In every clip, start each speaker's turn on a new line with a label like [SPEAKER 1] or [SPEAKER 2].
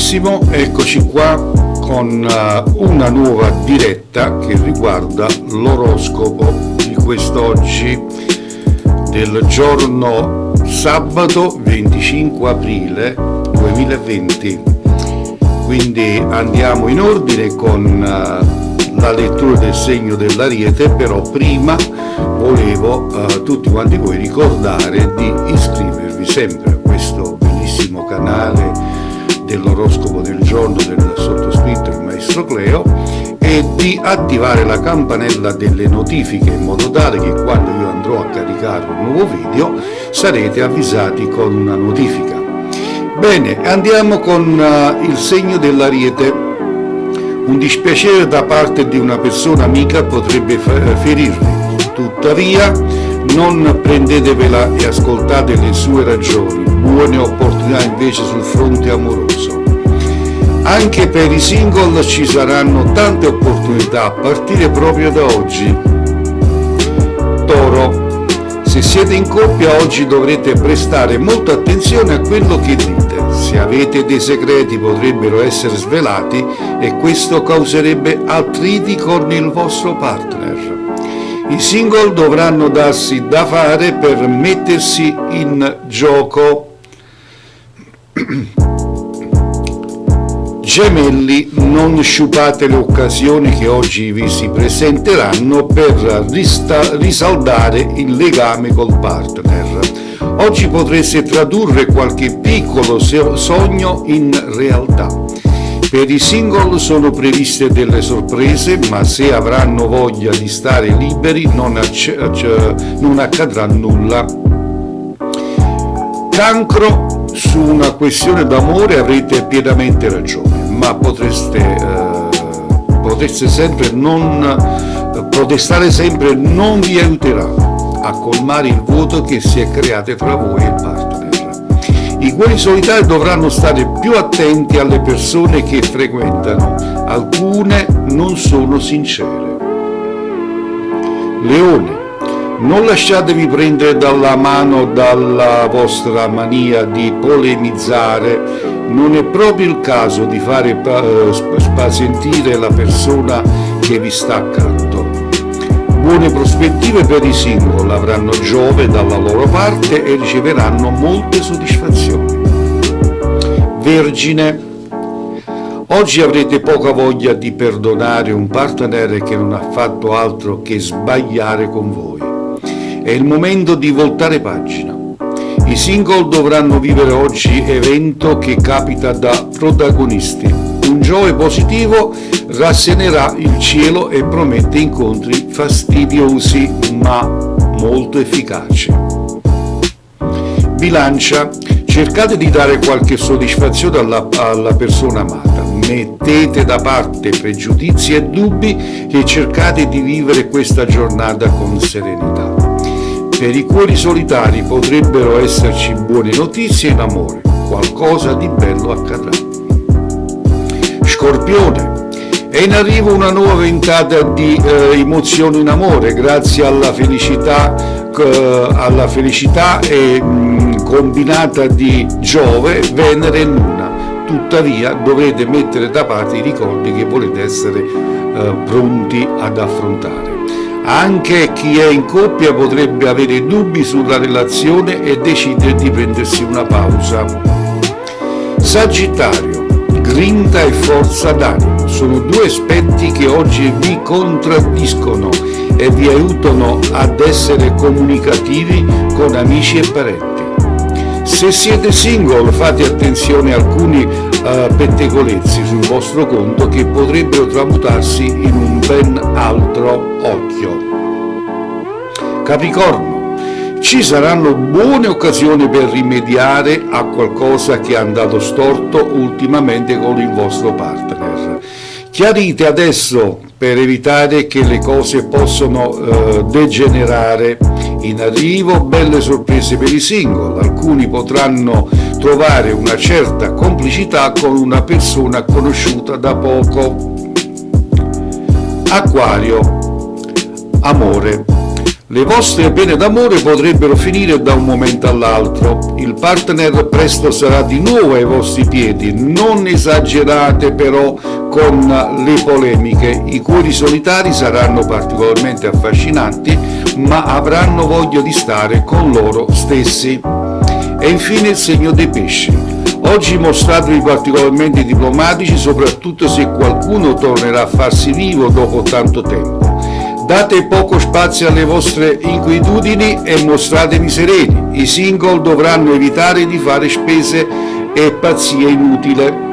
[SPEAKER 1] benissimo, eccoci qua con una nuova diretta che riguarda l'oroscopo di quest'oggi, del giorno sabato 25 aprile 2020. Quindi andiamo in ordine con la lettura del segno dell'Ariete, però prima volevo tutti quanti voi ricordare di iscrivervi sempre a questo bellissimo canale dell'oroscopo del giorno del sottoscritto il maestro Cleo e di attivare la campanella delle notifiche in modo tale che quando io andrò a caricare un nuovo video sarete avvisati con una notifica. Bene, andiamo con il segno dell'Ariete. Un dispiacere da parte di una persona amica potrebbe ferirvi, tuttavia non prendetevela e ascoltate le sue ragioni. Buone opportunità invece sul fronte amoroso. Anche per i single ci saranno tante opportunità a partire proprio da oggi. Toro, se siete in coppia oggi dovrete prestare molta attenzione a quello che dite. Se avete dei segreti potrebbero essere svelati e questo causerebbe attriti con il vostro partner. I single dovranno darsi da fare per mettersi in gioco. Gemelli, non sciupate le occasioni che oggi vi si presenteranno per risaldare il legame col partner. Oggi potreste tradurre qualche piccolo sogno in realtà. Per i single sono previste delle sorprese, ma se avranno voglia di stare liberi non accadrà nulla. Cancro, su una questione d'amore avrete pienamente ragione, ma protestare sempre non vi aiuterà a colmare il vuoto che si è creato tra voi e il partner. I cuori solitari dovranno stare più attenti alle persone che frequentano, alcune non sono sincere. Leone, non lasciatevi prendere dalla mano dalla vostra mania di polemizzare, non è proprio il caso di fare spasentire la persona che vi sta accanto. Buone prospettive per i single, avranno Giove dalla loro parte e riceveranno molte soddisfazioni. Vergine, oggi avrete poca voglia di perdonare un partner che non ha fatto altro che sbagliare con voi. È il momento di voltare pagina. I single dovranno vivere oggi evento che capita da protagonisti. Un Giove positivo rassenerà il cielo e promette incontri fastidiosi ma molto efficaci. Bilancia, cercate di dare qualche soddisfazione alla persona amata, mettete da parte pregiudizi e dubbi e cercate di vivere questa giornata con serenità. Per i cuori solitari potrebbero esserci buone notizie in amore, qualcosa di bello accadrà. Scorpione, è in arrivo una nuova ventata di emozioni in amore grazie alla felicità combinata di Giove, Venere e Luna. Tuttavia dovrete mettere da parte i ricordi che volete essere pronti ad affrontare. Anche chi è in coppia potrebbe avere dubbi sulla relazione e decidere di prendersi una pausa. Sagittario, grinta e forza d'animo sono due aspetti che oggi vi contraddiscono e vi aiutano ad essere comunicativi con amici e parenti. Se siete single fate attenzione a alcuni pettegolezzi sul vostro conto che potrebbero tramutarsi in un ben altro occhio. Capricorno, ci saranno buone occasioni per rimediare a qualcosa che è andato storto ultimamente con il vostro partner. Chiarite adesso per evitare che le cose possano degenerare. In arrivo belle sorprese per i single, alcuni potranno trovare una certa complicità con una persona conosciuta da poco. Acquario, amore, Le vostre pene d'amore potrebbero finire da un momento all'altro. Il partner presto sarà di nuovo ai vostri piedi. Non esagerate però con le polemiche. I cuori solitari saranno particolarmente affascinanti, ma avranno voglia di stare con loro stessi. E infine il segno dei pesci. Oggi mostratevi particolarmente diplomatici, soprattutto se qualcuno tornerà a farsi vivo dopo tanto tempo. Date poco spazio alle vostre inquietudini e mostratevi sereni. I single dovranno evitare di fare spese e pazzie inutile.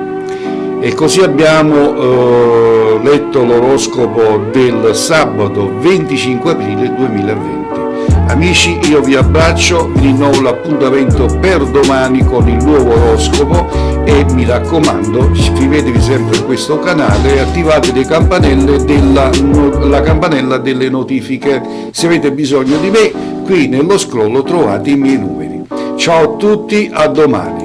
[SPEAKER 1] E così abbiamo letto l'oroscopo del sabato 25 aprile 2020. Amici, io vi abbraccio, vi rinnovo l'appuntamento per domani con il nuovo oroscopo e mi raccomando, iscrivetevi sempre a questo canale e attivate le campanelle la campanella delle notifiche. Se avete bisogno di me, qui nello scroll trovate i miei numeri. Ciao a tutti, a domani.